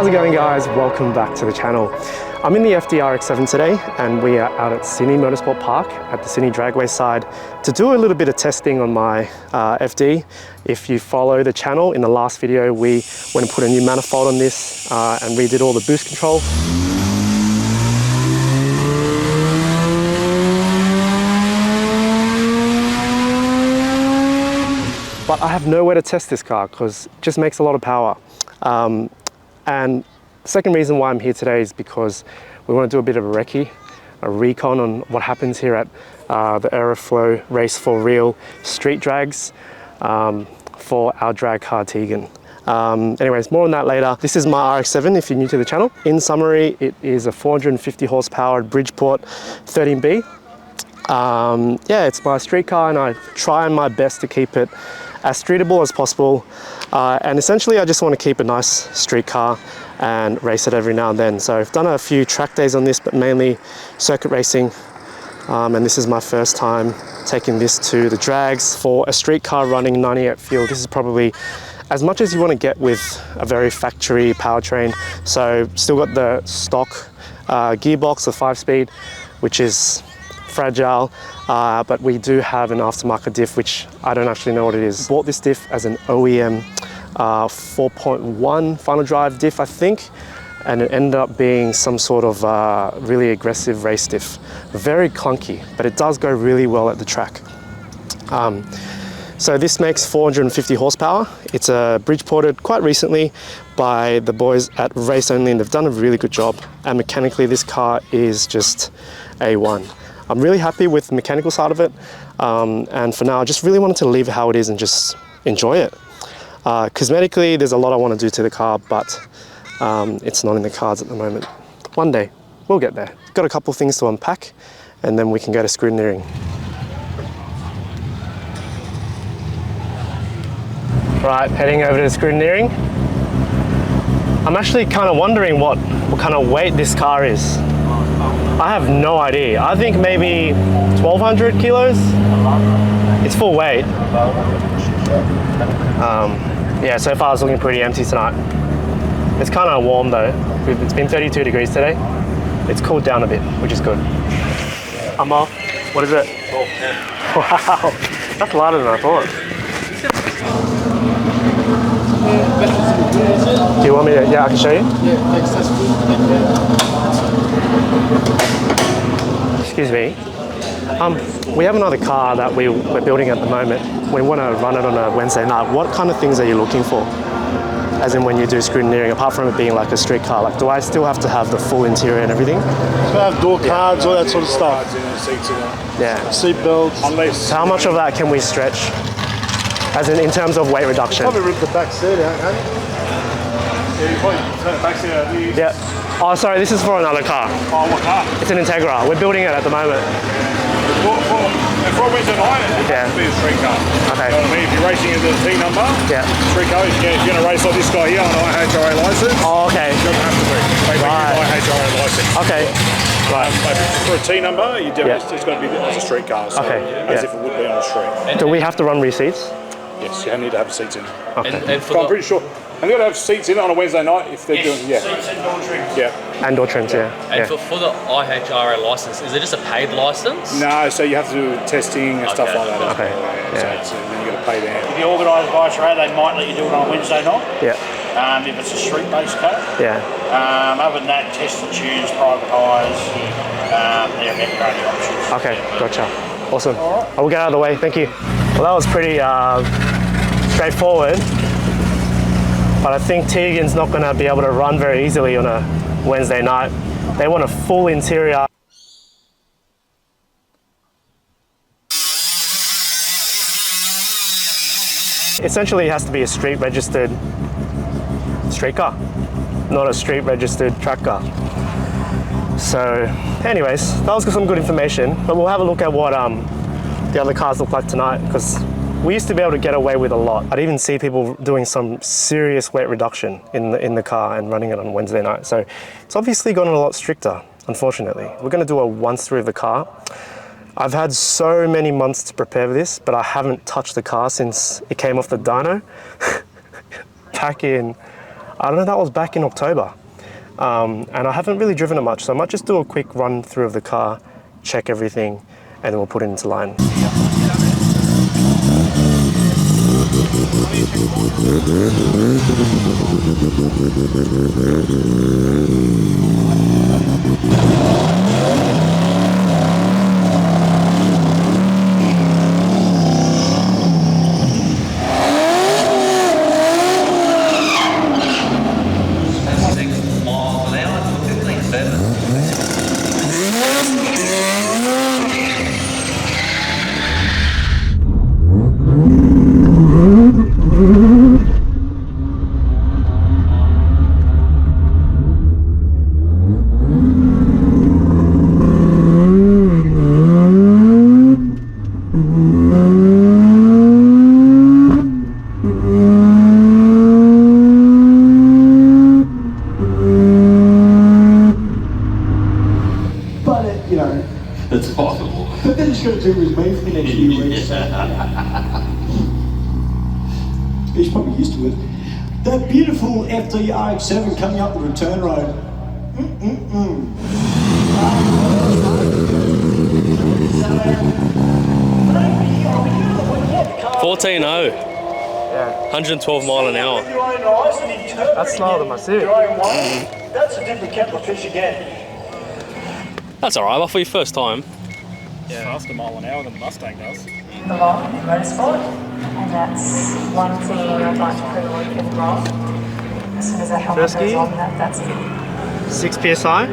How's it going, guys? Welcome back to the channel. I'm in the RX-7 today and we are out at Sydney Motorsport Park at the Sydney Dragway side to do a little bit of testing on my FD. If you follow the channel, in the last video we went and put a new manifold on this and redid all the boost control. But I have nowhere to test this car because it just makes a lot of power. And the second reason why I'm here today is because we want to do a bit of a recce, a recon on what happens here at the Aeroflow Race for Real street drags for our drag car Tegan. Anyways, more on that later. This is my RX-7 if you're new to the channel. In summary, it is a 450 horsepower Bridgeport 13B. Yeah, it's my street car and I try my best to keep it as streetable as possible. And essentially I just want to keep a nice street car and race it every now and then. So I've done a few track days on this, but mainly circuit racing. And this is my first time taking this to the drags for a street car running 98 fuel. This is probably as much as you want to get with a very factory powertrain. So still got the stock gearbox, the 5-speed, which is fragile, but we do have an aftermarket diff, which I don't actually know what it is. Bought this diff as an OEM 4.1 final drive diff, I think, and it ended up being some sort of really aggressive race diff. Very clunky, but it does go really well at the track. So this makes 450 horsepower. It's Bridgeported quite recently by the boys at Race Only, and they've done a really good job. And mechanically, this car is just A1. I'm really happy with the mechanical side of it. And for now, I just really wanted to leave it how it is and just enjoy it. Cosmetically, there's a lot I want to do to the car, but it's not in the cards at the moment. One day, we'll get there. Got a couple of things to unpack, and then we can go to scrutineering. Right, heading over to scrutineering. I'm actually kind of wondering what kind of weight this car is. I have no idea. I think maybe 1,200 kilos. It's full weight. Yeah, so far it's looking pretty empty tonight. It's kind of warm though. It's been 32 degrees today. It's cooled down a bit, which is good. I'm off. What is it? Wow, that's lighter than I thought. Do you want me to? Yeah, I can show you. Excuse me. We have another car that we're building at the moment. We want to run it on a Wednesday night. What kind of things are you looking for? As in when you do scrutineering, apart from it being like a street car, like do I still have to have the full interior and everything? So I have door cards, all that sort of stuff. Yeah. Seat belts. So how much of that can we stretch? As in terms of weight reduction? Probably rip the back seat out, can't you? Yeah, you probably turn the back seat out. Yeah. Oh, sorry, this is for another car. Oh, what car? It's an Integra. We're building it at the moment. For a Wednesday night, it has to be a street car. Okay. You know what I mean? If you're racing in the T number, street car, if you're going to race like this guy here on an IHRA license, oh, okay. it doesn't have to be. They make an IHRA license. Okay. Right. But for a T number, it's got to be as a street car, so as if it would be on a street. Do we have to run receipts? Yes, you need to have seats in. Okay. And I'm pretty sure. And they've got to have seats in on a Wednesday night if they're doing, Seats and door trims. Yeah. And door trims, yeah. And for the IHRA license, is it just a paid license? No, so you have to do testing and stuff like that. Okay. So then you got to pay them. If you're organised by IHRA, they might let you do it on a Wednesday night. Yeah. If it's a street-based car. Yeah. Other than that, test the tunes, private hires, they're your only options. Okay, gotcha. Awesome. All right. I will get out of the way. Thank you. Well, that was pretty straightforward. But I think Tegan's not going to be able to run very easily on a Wednesday night. They want a full interior. Essentially, it has to be a street registered street car, not a street registered track car. So anyways, that was some good information, but we'll have a look at what the other cars look like tonight, because we used to be able to get away with a lot. I'd even see people doing some serious weight reduction in the car and running it on Wednesday night. So it's obviously gotten a lot stricter, unfortunately. We're going to do a once through of the car. I've had so many months to prepare for this, but I haven't touched the car since it came off the dyno back in, I don't know, that was back in October. And I haven't really driven it much, so I might just do a quick run through of the car, check everything, and then we'll put it into line. It's possible. But then he's got to do with me for the next few weeks. He's probably used to it. That beautiful FD RX-7 coming up the return road. 14.0. Yeah. 112 mile an hour. That's slower than my Civic. That's a different kettle of fish again. That's alright, well, for your first time. Faster mile an hour than the Mustang does. A lot in motorsport, and that's one thing I'd like to promote in the role. As soon as that helmet First goes gear. on, that's it. 6 psi.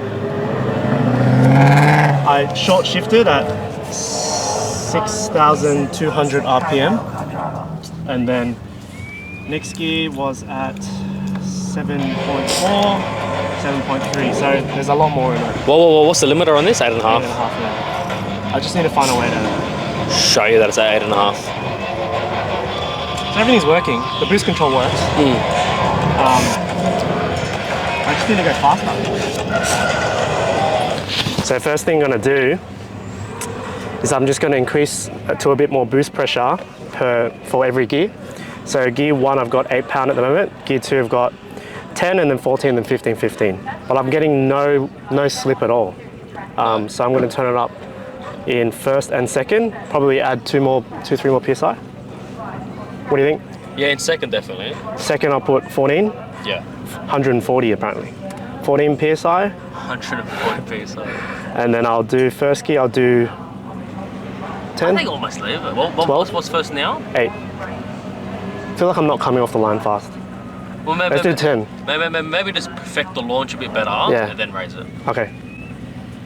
I short shifted at 6,200 RPM, and then next gear was at 7.4, 7.3. So there's a lot more in it. Whoa, what's the limiter on this? 8.5. 8.5, yeah. I just need to find a way to. Show you that it's at 8.5. So everything's working. The boost control works. I just need to go faster. So first thing I'm going to do is I'm just going to increase to a bit more boost pressure for every gear. So gear 1 I've got 8 pound at the moment. Gear 2 I've got 10, and then 14, then 15, 15. But I'm getting no slip at all. So I'm going to turn it up in first and second. Probably add 3 more psi. What do you think? Yeah, in second definitely. Second I'll put 14. Yeah. 140 apparently. 14 psi. 140 psi. And then I'll do first gear, I'll do 10. I think almost leave it. Well, 12? what's first now? 8. I feel like I'm not coming off the line fast. Well, maybe, Let's do 10. Maybe just perfect the launch a bit better Yeah. and then raise it. Okay.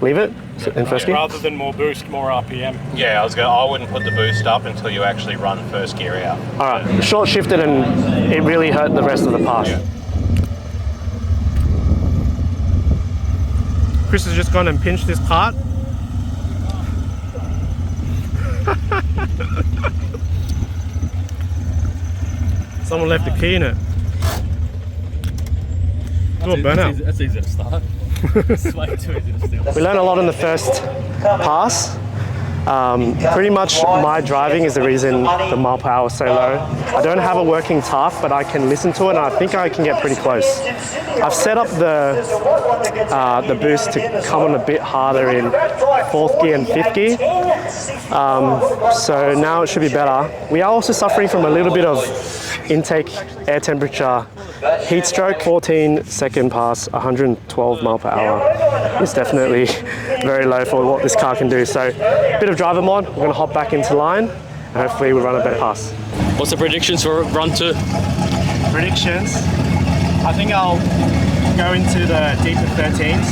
Leave it in first gear? Rather than more boost, more RPM. Yeah, I wouldn't put the boost up until you actually run first gear out. Alright, short shifted and it really hurt the rest of the pass. Yeah. Chris has just gone and pinched this part. Someone left the key in it. Do a burnout. That's easy to start. It's way too easy to steal. We learned a lot in the first pass. Pretty much my driving is the reason the mile per hour is so low. I don't have a working task, but I can listen to it and I think I can get pretty close. I've set up the boost to come on a bit harder in 4th gear and 5th gear. So now it should be better. We are also suffering from a little bit of intake air temperature heat stroke. 14-second pass, 112 mile per hour is definitely very low for what this car can do. So a bit of driver mod, we're going to hop back into line and hopefully we'll run a better pass. What's the predictions for run 2? Predictions, I think I'll go into the deeper 13s.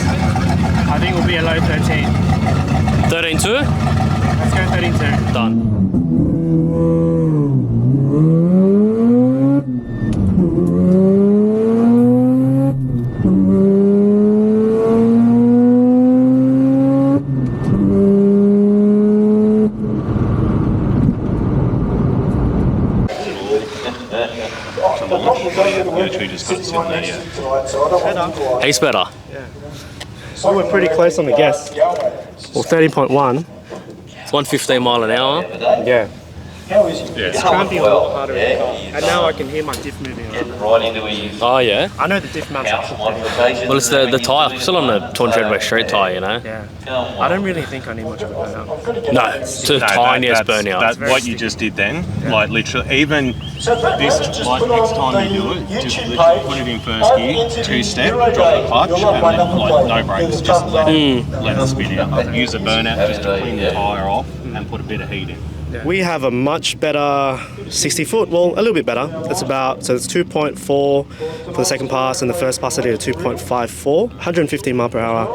I think we'll be a low 13. 13.2? Let's go 13.2. Done. He's better. So we're pretty close on the guess. Well, 30.1. It's 115 mile an hour. Yeah. How is he? Yeah. It's tramping a lot harder in the car. And now I can hear my diff moving around. Right into his Oh yeah. I know the diff mount's house actually pretty. modifications. Well, it's the tyre. Still on the torn Dragway street tyre, you know. Yeah. I don't really think I need much of a burnout. No, it's the tiniest burnout. That's what you just did then. Like literally, even this, like next time you do it, just literally put it in first gear, 2-step, drop the clutch, and then like no brakes, just let it spin out. Use the burnout just to clean the tyre off and put a bit of heat in. We have a much better 60 foot, well, a little bit better. It's about, so it's 2.4 for the second pass, and the first pass I did a 2.54, 115 mile per hour,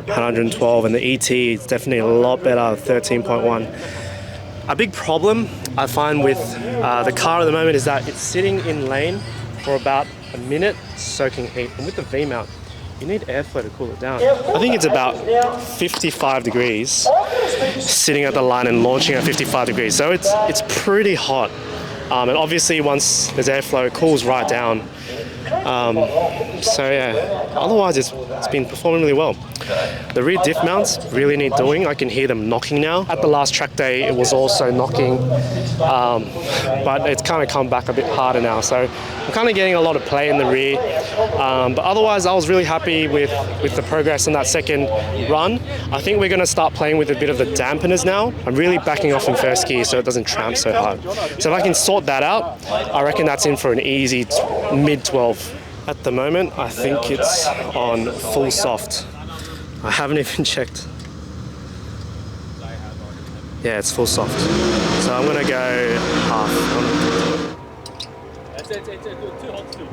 112, and the ET is definitely a lot better, 13.1. A big problem I find with the car at the moment is that it's sitting in lane for about a minute soaking heat, and with the V-mount, you need airflow to cool it down. I think it's about 55 degrees sitting at the line and launching at 55 degrees. So it's pretty hot. And obviously once there's airflow, it cools right down. So yeah, otherwise it's been performing really well. The rear diff mounts really need doing. I can hear them knocking now. At the last track day, it was also knocking, but it's kind of come back a bit harder now. So I'm kind of getting a lot of play in the rear. But otherwise, I was really happy with the progress in that second run. I think we're going to start playing with a bit of the dampeners now. I'm really backing off in first gear so it doesn't tramp so hard. So if I can sort that out, I reckon that's in for an easy mid-12. At the moment, I think it's on full soft. I haven't even checked. Yeah, it's full soft. So I'm gonna go half.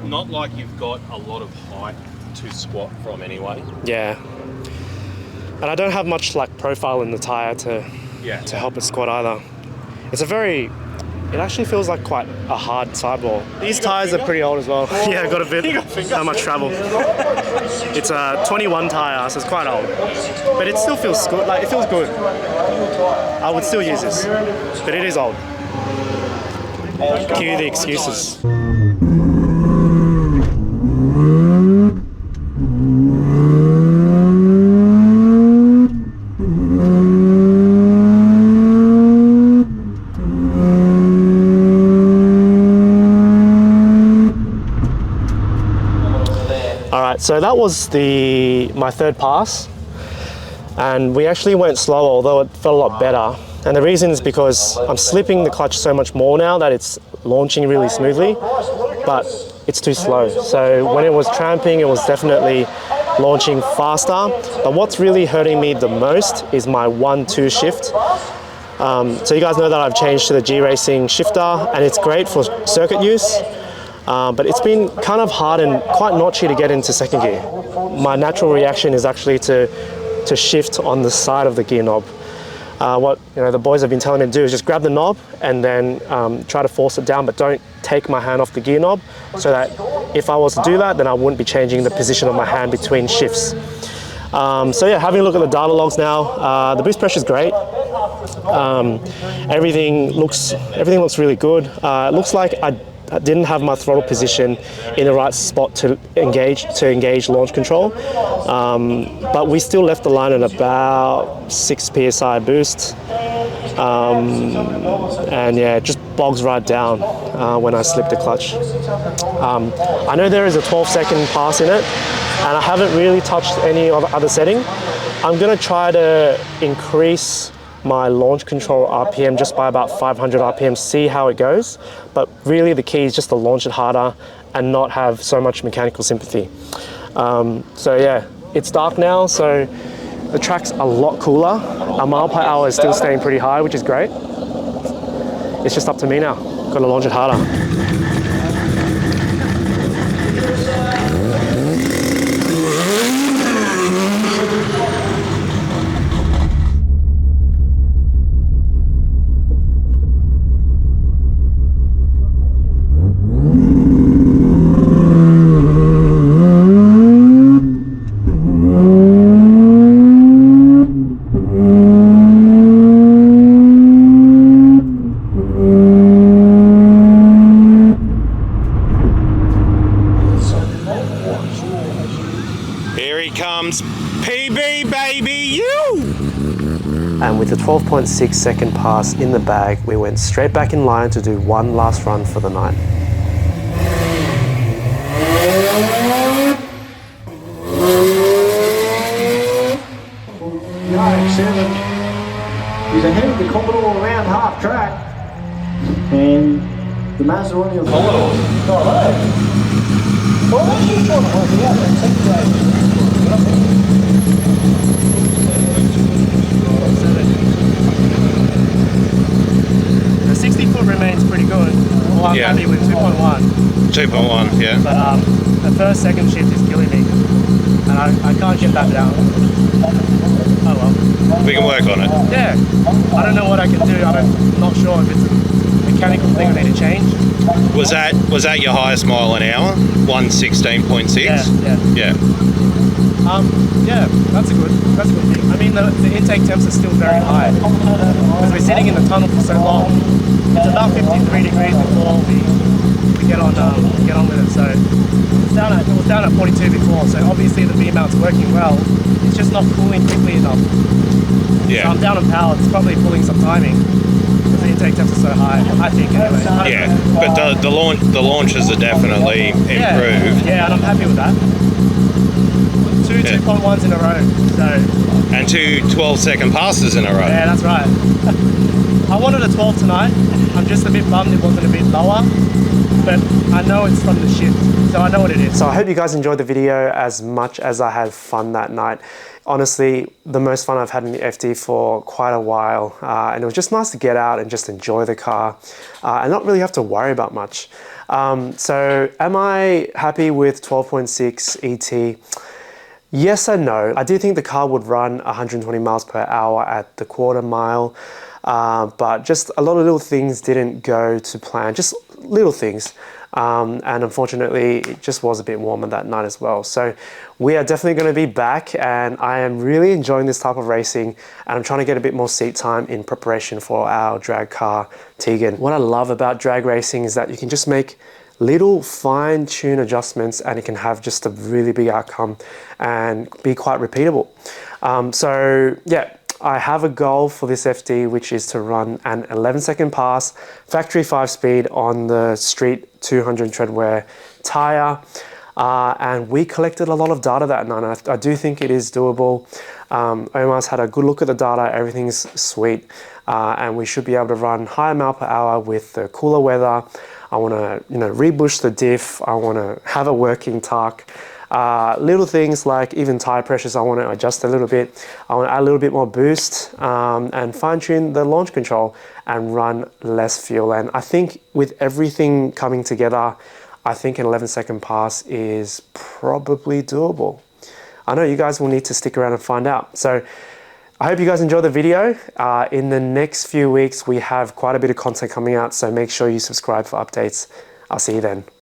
Not like you've got a lot of height to squat from anyway. Yeah. And I don't have much like profile in the tire to help it squat either. It actually feels like quite a hard sidewall. These tires are pretty old as well. Yeah, got a bit, not much travel. It's a 21 tire, so it's quite old. But it still feels good, like it feels good. I would still use this, but it is old. Cue the excuses. So that was my third pass, and we actually went slower, although it felt a lot better. And the reason is because I'm slipping the clutch so much more now that it's launching really smoothly, but it's too slow. So when it was tramping, it was definitely launching faster. But what's really hurting me the most is my 1-2 shift. So you guys know that I've changed to the G-Racing shifter, and it's great for circuit use. But it's been kind of hard and quite notchy to get into second gear. My natural reaction is actually to shift on the side of the gear knob. What the boys have been telling me to do is just grab the knob and then try to force it down, but don't take my hand off the gear knob, so that if I was to do that, then I wouldn't be changing the position of my hand between shifts. So yeah, having a look at the data logs now, the boost pressure is great. Everything looks really good. It looks like I didn't have my throttle position in the right spot to engage launch control, but we still left the line at about 6 psi boost, and yeah, it just bogs right down when I slip the clutch. I know there is a 12-second pass in it, and I haven't really touched any other setting. I'm going to try to increase my launch control RPM just by about 500 RPM, see how it goes. But really the key is just to launch it harder and not have so much mechanical sympathy. So yeah, it's dark now, so the track's a lot cooler. Our mile per hour is still staying pretty high, which is great. It's just up to me now. Got to launch it harder. Here he comes, PB baby, you! And with the 12.6 second pass in the bag, we went straight back in line to do one last run for the night. The RX-7 is ahead of the Commodore around half track, and the Mazda on the Commodore. Well, I'm actually trying to work it out. The 60 foot remains pretty good. Well, I'm happy with 2.1. 2.1, yeah. But the first second shift is killing me, and I can't get that down. Oh well. We can work on it. Yeah. I don't know what I can do. I'm not sure if it's a mechanical thing I need to change. Was that your highest mile an hour? 116.6? Yeah. Yeah. Yeah, that's a good thing. I mean, the intake temps are still very high because we're sitting in the tunnel for so long. It's about 53 degrees before we get on with it. So it was down at 42 before. So obviously the V-mount's working well. It's just not cooling quickly enough. Yeah. So I'm down on power. It's probably pulling some timing because the intake temps are so high. I think anyway. Yeah, but the launches are definitely improved. Yeah, and I'm happy with that. Two 2.1s in a row. So. And two 12-second passes in a row. Yeah, that's right. I wanted a 12 tonight. I'm just a bit bummed it wasn't a bit lower, but I know it's from the shift, so I know what it is. So I hope you guys enjoyed the video as much as I had fun that night. Honestly, the most fun I've had in the FD for quite a while, and it was just nice to get out and just enjoy the car and not really have to worry about much. So am I happy with 12.6 ET? Yes and no. I do think the car would run 120 miles per hour at the quarter mile, but just a lot of little things didn't go to plan, just little things. And unfortunately, it just was a bit warmer that night as well. So we are definitely going to be back, and I am really enjoying this type of racing, and I'm trying to get a bit more seat time in preparation for our drag car, Tegan. What I love about drag racing is that you can just make little fine-tune adjustments and it can have just a really big outcome and be quite repeatable. So yeah, I have a goal for this FD, which is to run an 11-second pass, factory 5-speed on the street 200 treadwear tire. And we collected a lot of data that night. I do think it is doable. Omar's had a good look at the data, everything's sweet. And we should be able to run higher mile per hour with the cooler weather. I want to, rebush the diff. I want to have a working tach. Little things like even tire pressures, I want to adjust a little bit. I want to add a little bit more boost and fine tune the launch control and run less fuel. And I think with everything coming together, I think an 11-second pass is probably doable. I know you guys will need to stick around and find out. So I hope you guys enjoyed the video. In the next few weeks, we have quite a bit of content coming out, so make sure you subscribe for updates. I'll see you then.